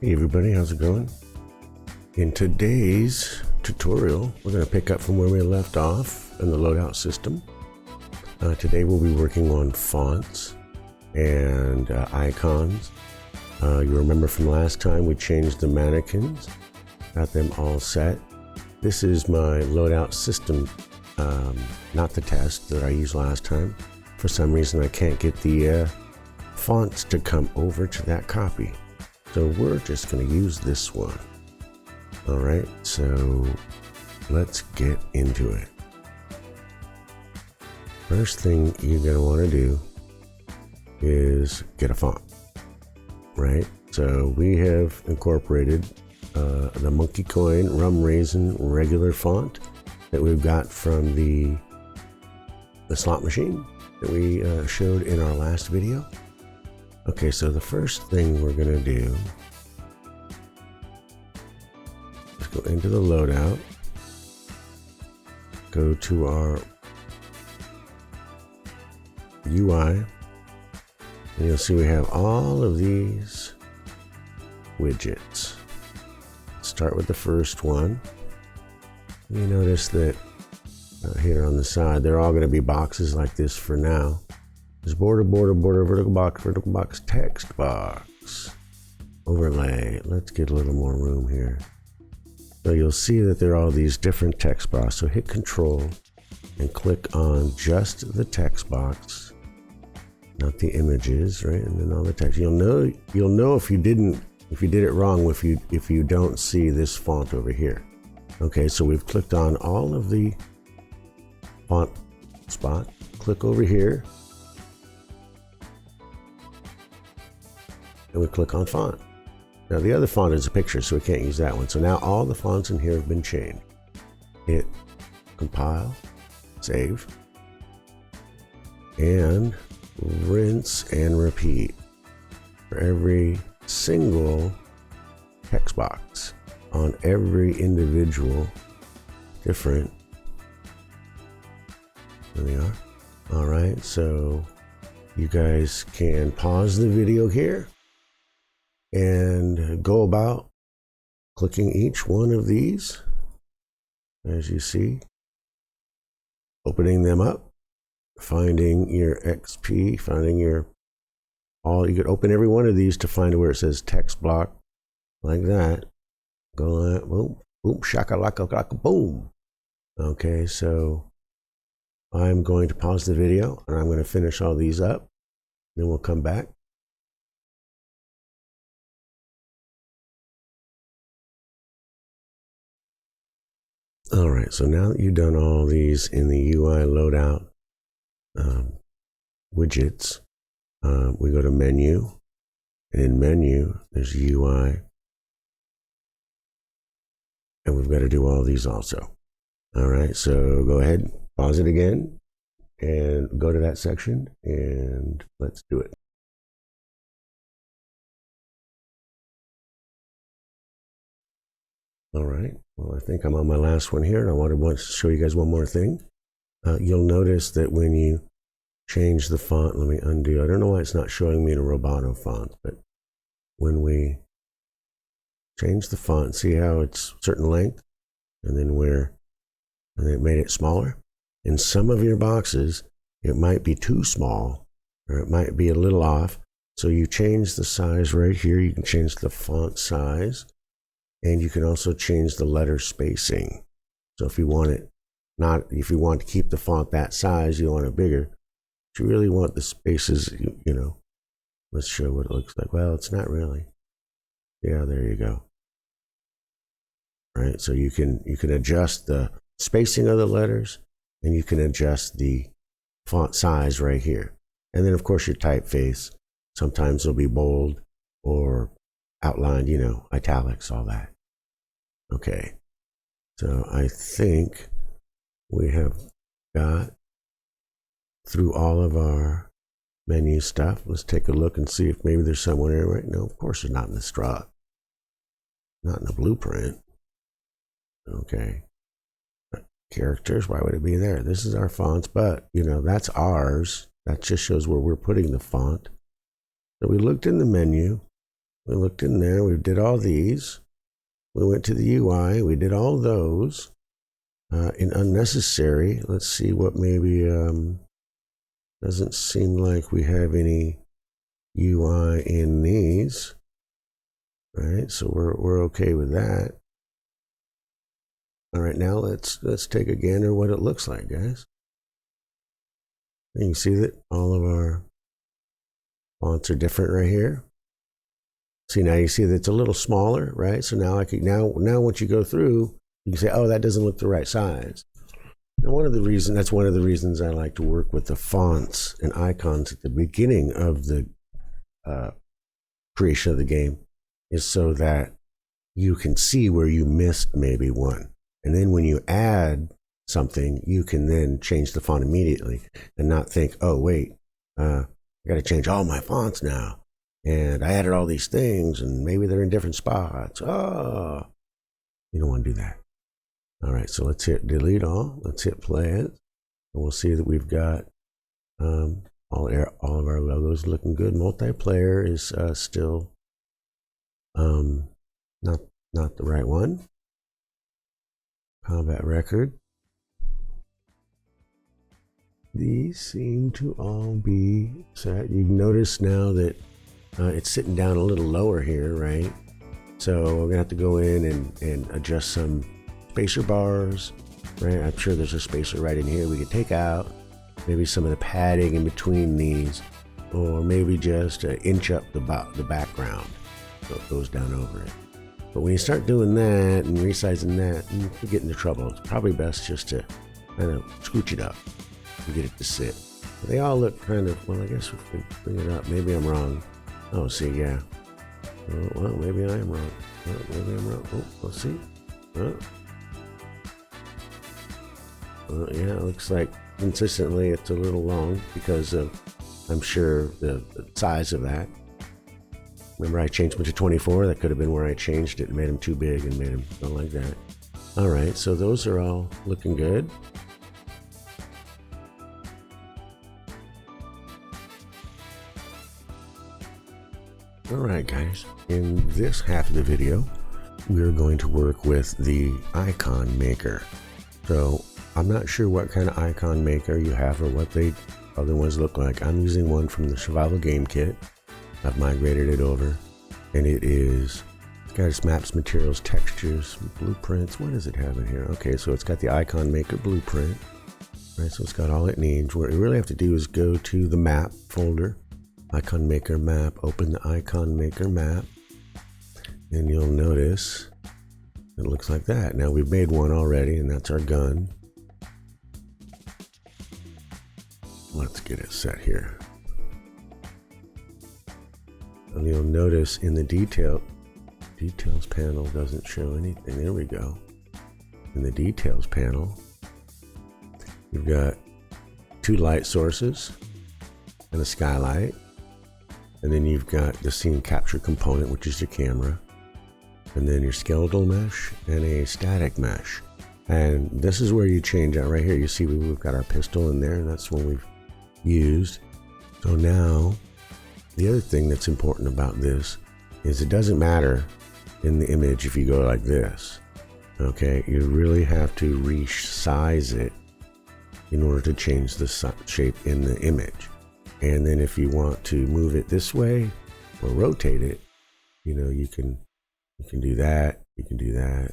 Hey everybody, how's it going? In today's tutorial, we're going to pick up from where we left off in the loadout system. Today we'll be working on fonts and icons. You remember from last time we changed the mannequins, got them all set. This is my loadout system, not the test that I used last time. For some reason I can't get the fonts to come over to that copy. So we're just going to use this one. All right, so let's get into it. First thing you're going to want to do is get a font, right? So we have incorporated the Monkey Coin Rum Raisin regular font that we've got from the slot machine that we showed in our last video. Okay, so the first thing we're going to do is go into the loadout, go to our UI, and you'll see we have all of these widgets. Start with the first one. You notice that here on the side, they're all going to be boxes like this for now. There's border, vertical box, text box, overlay. Let's get a little more room here. So you'll see that there are all these different text boxes. So hit Control and click on just the text box, not the images, right? And then all the text. You'll know if you did it wrong if you don't see this font over here. Okay, so we've clicked on all of the font spot. Click over here. And we click on font. Now the other font is a picture, so we can't use that one. So now all the fonts in here have been changed. Hit compile, save, and rinse and repeat for every single text box on every individual different. There we are. All right, so you guys can pause the video here and go about clicking each one of these, as you see, opening them up, finding your XP, finding your all. You could open every one of these to find where it says text block, like that. Go like boom, boom, shakalaka, boom. Okay, so I'm going to pause the video and I'm going to finish all these up. Then we'll come back. All right, so now that you've done all these in the UI loadout widgets, we go to menu, and in menu, there's UI, and we've got to do all these also. All right, so go ahead, pause it again, and go to that section, and let's do it. All right, well, I think I'm on my last one here, and I wanted to show you guys one more thing. You'll notice that when you change the font, let me undo. I don't know why it's not showing me in a Roboto font, but when we change the font, see how it's certain length, and then it made it smaller. In some of your boxes, it might be too small, or it might be a little off. So you change the size right here. You can change the font size. And you can also change the letter spacing. So if you want to keep the font that size, you want it bigger. If you really want the spaces, let's show what it looks like. Well, it's not really. Yeah, there you go. Right, so you can adjust the spacing of the letters, and you can adjust the font size right here. And then of course your typeface. Sometimes it'll be bold or outlined, italics, all that. Okay, so I think we have got through all of our menu stuff. Let's take a look and see if maybe there's someone here, right? No, of course there's not in the strut, not in the blueprint. Okay, characters, why would it be there? This is our fonts, but that's ours. That just shows where we're putting the font. So we looked in the menu, We looked in there. We did all these. We went to the UI. We did all those. In unnecessary, let's see what maybe doesn't seem like we have any UI in these. Right, so we're okay with that. All right, now let's take a gander what it looks like, guys. You can see that all of our fonts are different right here. See, now you see that it's a little smaller, right? So now now once you go through, you can say, oh, that doesn't look the right size. And that's one of the reasons I like to work with the fonts and icons at the beginning of the creation of the game, is so that you can see where you missed maybe one. And then when you add something, you can then change the font immediately and not think, oh, wait, I got to change all my fonts now. And I added all these things and maybe they're in different spots. Oh, you don't want to do that. All right, so let's hit delete all. Let's hit play it. And we'll see that we've got all of our logos looking good. Multiplayer is still not the right one. Combat record. These seem to all be set. You notice now that it's sitting down a little lower here, right? So we're gonna have to go in and adjust some spacer bars, right? I'm sure there's a spacer right in here we could take out. Maybe some of the padding in between these, or maybe just inch up the background so it goes down over it. But when you start doing that and resizing that, you get into trouble. It's probably best just to kind of scooch it up and get it to sit. But they all look kind of, well, I guess if we bring it up, maybe I'm wrong. Oh, see, yeah. Oh, well, maybe I am wrong. Oh, maybe I'm wrong. Oh, let's see. Oh. Yeah, it looks like consistently it's a little long because of, I'm sure, the size of that. Remember I changed them to 24? That could have been where I changed it and made them too big and made them go like that. All right, so those are all looking good. All right, guys, in this half of the video, we're going to work with the icon maker. So I'm not sure what kind of icon maker you have or what the other ones look like. I'm using one from the Survival Game Kit. I've migrated it over, and it's got its maps, materials, textures, blueprints. What does it have in here? Okay, so it's got the icon maker blueprint, right? So it's got all it needs. What you really have to do is go to the map folder, icon maker map, open the icon maker map, and you'll notice it looks like that. Now we've made one already, and that's our gun. Let's get it set here. And you'll notice in the details panel doesn't show anything. There we go. In the details panel, you've got two light sources and a skylight. And then you've got the scene capture component, which is your camera. And then your skeletal mesh and a static mesh. And this is where you change out right here. You see we've got our pistol in there, and that's what we've used. So now, the other thing that's important about this is it doesn't matter in the image if you go like this. Okay, you really have to resize it in order to change the shape in the image. And then if you want to move it this way or rotate it, you know, you can do that. You can do that.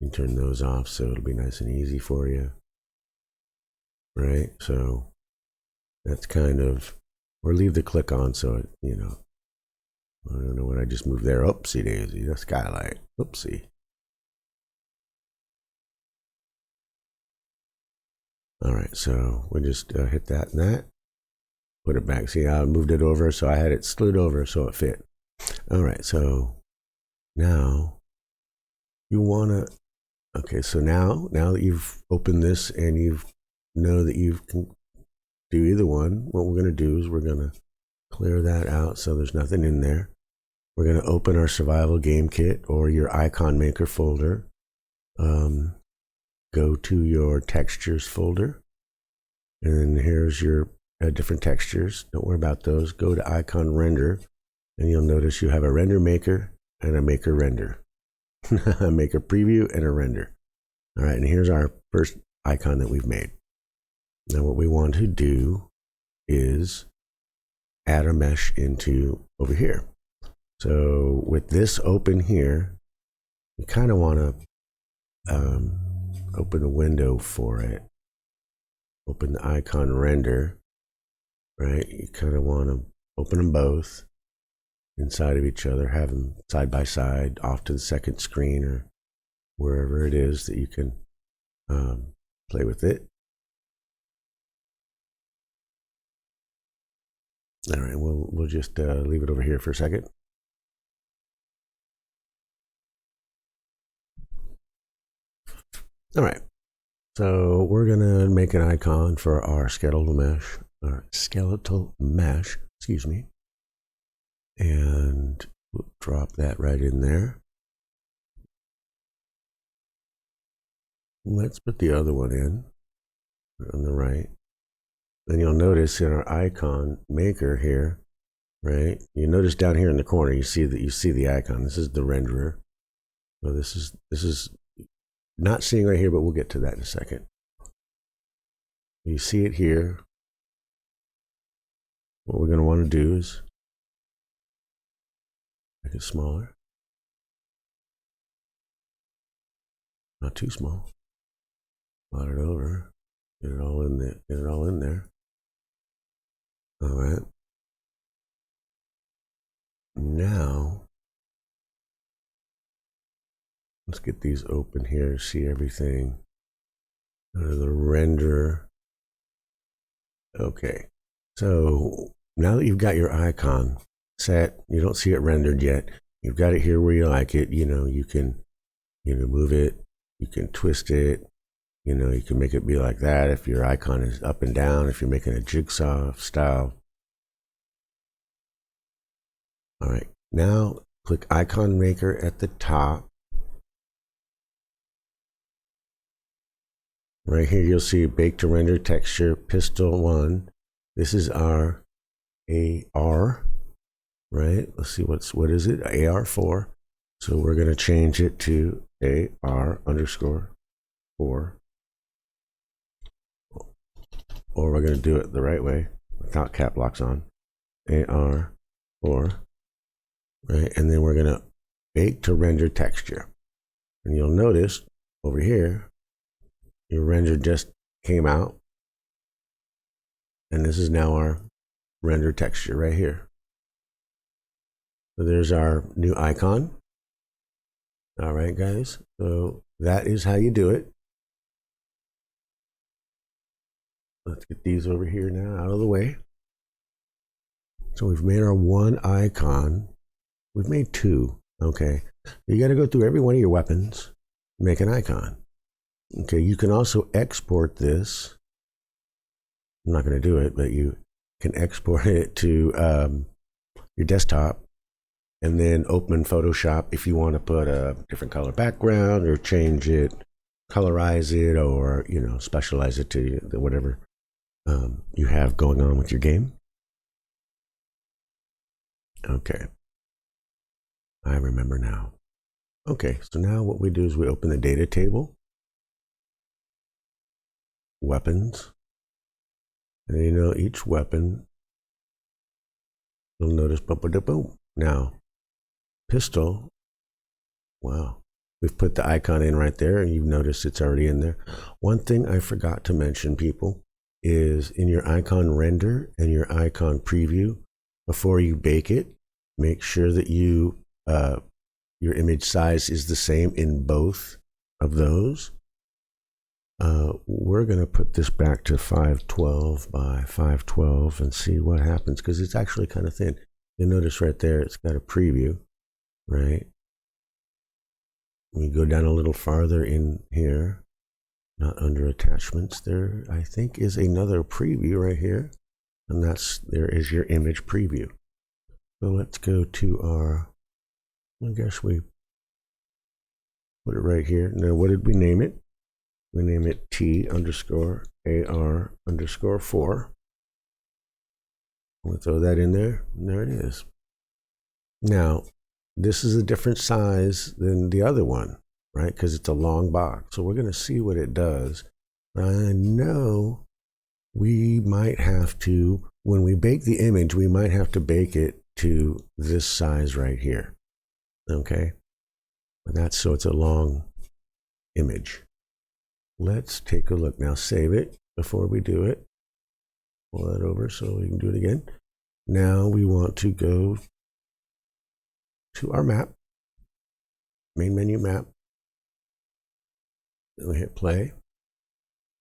You can turn those off so it'll be nice and easy for you. Right? So that's kind of, or leave the click on so it, you know, I don't know what I just moved there. Oopsie daisy, the skylight. Oopsie. All right, so we just hit that and that. Put it back. See how I moved it over? So I had it slid over so it fit. All right, so now you want to, okay, so now that you've opened this and you know that you can do either one, what we're going to do is we're going to clear that out so there's nothing in there. We're going to open our survival game kit or your icon maker folder. Go to your textures folder, and here's your different textures. Don't worry about those. Go to icon render, And you'll notice you have a render maker and a maker render. A maker preview and a render. All right, and here's our first icon that we've made. Now what we want to do is add a mesh into over here. So with this open here, you kind of want to open a window for it. Open the icon render, right? You kind of want to open them both inside of each other, have them side by side off to the second screen or wherever it is that you can play with it. All right, we'll just leave it over here for a second. All right, so we're gonna make an icon for our skeletal mesh, excuse me, and we'll drop that right in there. Let's put the other one in on the right. Then you'll notice in our icon maker here, right? You notice down here in the corner, you see the icon. This is the renderer. So this is not seeing right here, but we'll get to that in a second. You see it here. What we're going to want to do is make it smaller. Not too small. Slide it over. Get it all in there. Get it all in there. All right. Now, let's get these open here. See everything. The renderer. Okay. So now that you've got your icon set, you don't see it rendered yet. You've got it here where you like it. You know, you can move it. You can twist it. You know, you can make it be like that if your icon is up and down, if you're making a jigsaw style. All right, now click icon maker at the top. Right here, you'll see bake to render texture, pistol 1. This is our AR, right? Let's see, what is it? AR4. So we're going to change it to AR_4. Or we're going to do it the right way without cap locks on. AR4, right? And then we're going to bake to render texture. And you'll notice over here, your render just came out. And this is now our render texture right here. So there's our new icon. All right, guys. So that is how you do it. Let's get these over here now out of the way. So we've made our one icon. We've made two. Okay. You got to go through every one of your weapons, make an icon. Okay. You can also export this. I'm not going to do it, but you can export it to your desktop and then open Photoshop if you want to put a different color background or change it, colorize it, or, you know, specialize it to whatever you have going on with your game. Okay. I remember now. Okay, so now what we do is we open the data table, weapons, and you know each weapon, you'll notice boom. Now, pistol, wow. We've put the icon in right there and you've noticed it's already in there. One thing I forgot to mention, people, is in your icon render and your icon preview, before you bake it, make sure that you your image size is the same in both of those. We're going to put this back to 512 by 512 and see what happens, because it's actually kind of thin. You'll notice right there it's got a preview, right? We go down a little farther in here, not under attachments. There, I think, is another preview right here, and there is your image preview. So let's go to our, I guess we put it right here. Now, what did we name it? We name it T_AR_4. We'll throw that in there, and there it is. Now, this is a different size than the other one, right? Because it's a long box. So we're going to see what it does. I know we might have to, when we bake the image, we might have to bake it to this size right here. Okay? And that's so it's a long image. Let's take a look. Now save it before we do it. Pull that over so we can do it again. Now we want to go to our map, main menu map. Then we hit play.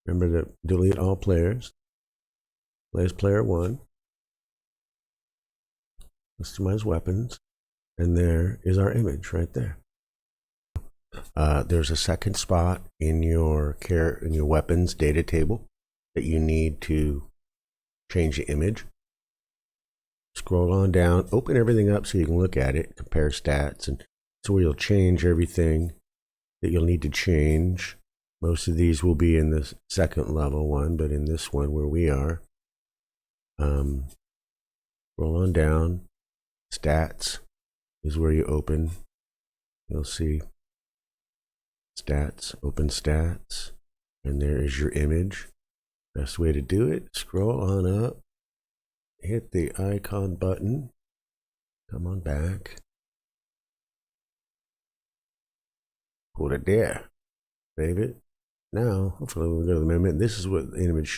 Remember to delete all players. Plays player 1. Customize weapons. And there is our image right there. There's a second spot in your weapons data table that you need to change the image. Scroll on down, open everything up so you can look at it, compare stats, and so where you'll change everything that you'll need to change. Most of these will be in the second level one, but in this one where we are, scroll on down. Stats is where you open. You'll see stats, open stats, and there is your image. Best way to do it, scroll on up, hit the icon button, come on back, put it there, save it. Now, hopefully we'll go to the amendment. This is what the image should